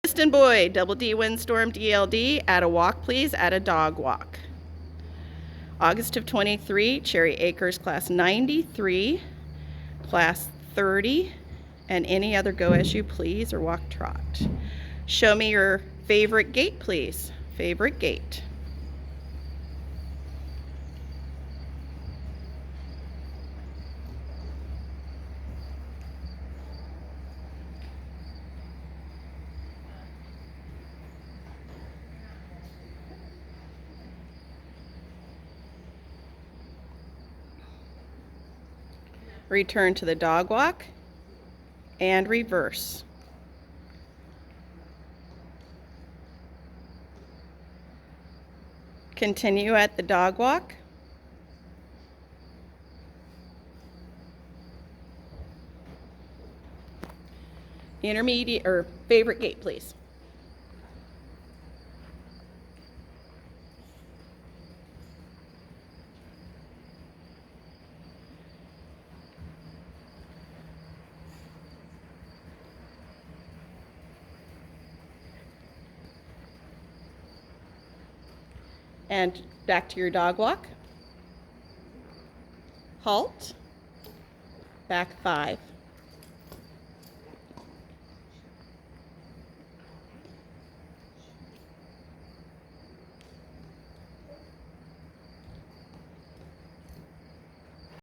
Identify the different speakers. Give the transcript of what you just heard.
Speaker 1: Kristen Boyd, double D windstorm DLD, add a walk please, add a dog walk. August of 23, Cherry Acres class 93, class 30, and any other go as you please or walk trot. Show me your favorite gait please. Favorite gait. Return to the dog walk and reverse. Continue at the dog walk. Intermediate or favorite gait, please. And back to your dog walk. Halt. Back 5.